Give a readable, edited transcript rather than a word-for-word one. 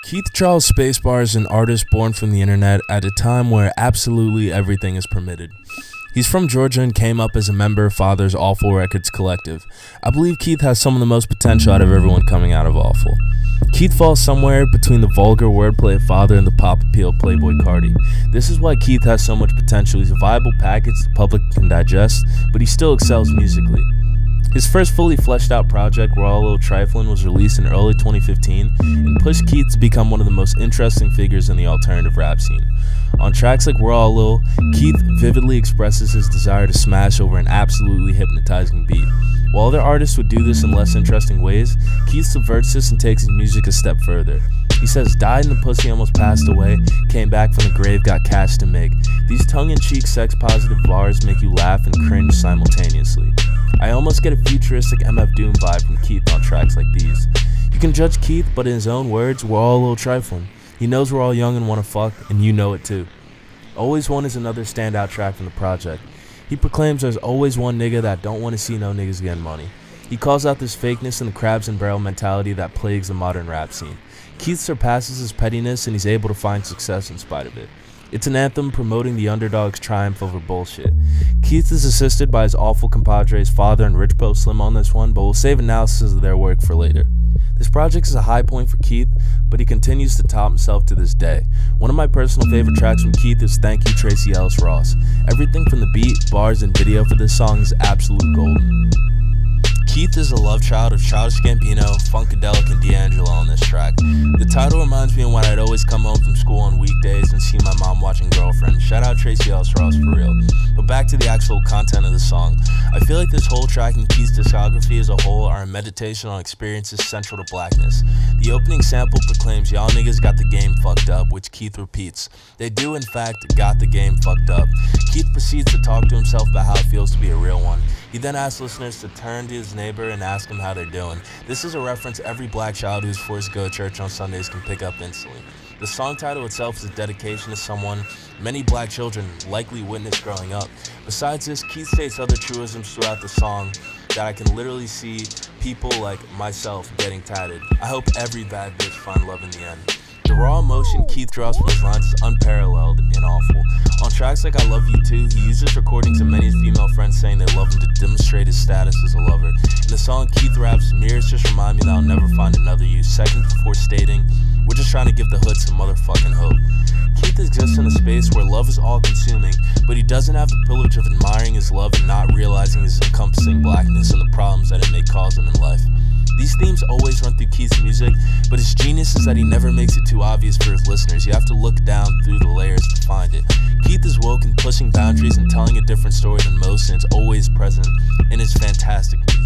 Keith Charles Spacebar is an artist born from the internet at a time where absolutely everything is permitted. He's from Georgia and came up as a member of Father's Awful Records collective. I believe Keith has some of the most potential out of everyone coming out of Awful. Keith falls somewhere between the vulgar wordplay of Father and the pop appeal of Playboy Cardi. This is why Keith has so much potential. He's a viable package the public can digest, but he still excels musically. His first fully fleshed out project, We're All a Little Triflin', was released in early 2015 and pushed Keith to become one of the most interesting figures in the alternative rap scene. On tracks like We're All a Little, Keith vividly expresses his desire to smash over an absolutely hypnotizing beat. While other artists would do this in less interesting ways, Keith subverts this and takes his music a step further. He says, died and the pussy almost passed away, came back from the grave, got cash to make. These tongue-in-cheek sex-positive bars make you laugh and cringe simultaneously. I almost get a futuristic MF Doom vibe from Keith on tracks like these. You can judge Keith, but in his own words, we're all a little trifling. He knows we're all young and want to fuck, and you know it too. Always One is another standout track from the project. He proclaims there's always one nigga that don't want to see no niggas getting money. He calls out this fakeness and the crabs and barrel mentality that plagues the modern rap scene. Keith surpasses his pettiness and he's able to find success in spite of it. It's an anthem promoting the underdog's triumph over bullshit. Keith is assisted by his awful compadres Father and Rich Bo Slim on this one, but we'll save analysis of their work for later. This project is a high point for Keith, but he continues to top himself to this day. One of my personal favorite tracks from Keith is Thank You Tracy Ellis Ross. Everything from the beat, bars, and video for this song is absolute golden. Keith is a love child of Childish Gambino, Funkadelic, and D'Angelo on this track. The title reminds me of when I'd always come home from school on weekdays and see my mom watching Girlfriend. Shout out Tracy Ellis Ross for real. But back to the actual content of the song. I feel like this whole track and Keith's discography as a whole are a meditation on experiences central to blackness. The opening sample proclaims y'all niggas got the game fucked up, which Keith repeats. They do in fact got the game fucked up. Keith proceeds to talk to himself about how it feels to be a real one. He then asks listeners to turn to his neighbor and ask him how they're doing. This is a reference every black child who's forced to go to church on Sundays can pick up instantly. The song title itself is a dedication to someone many black children likely witnessed growing up. Besides this, Keith states other truisms throughout the song that I can literally see people like myself getting tatted. I hope every bad bitch find love in the end. The raw emotion Keith draws from his lines is unparalleled and awful. On tracks like I Love You Too, he uses recordings of many female friends saying they love him to demonstrate his status as a lover. In the song, Keith raps, mirrors just remind me that I'll never find another you, seconds before stating, we're just trying to give the hood some motherfucking hope. Keith exists in a space where love is all-consuming, but he doesn't have the privilege of admiring his love and not realizing his encompassing blackness and the problems that it may cause him in life. These themes always run through Keith's music, but his genius is that he never makes it too obvious for his listeners. You have to look down through the layers to find it. Keith is woke and pushing boundaries and telling a different story than most, and it's always present in his fantastic music.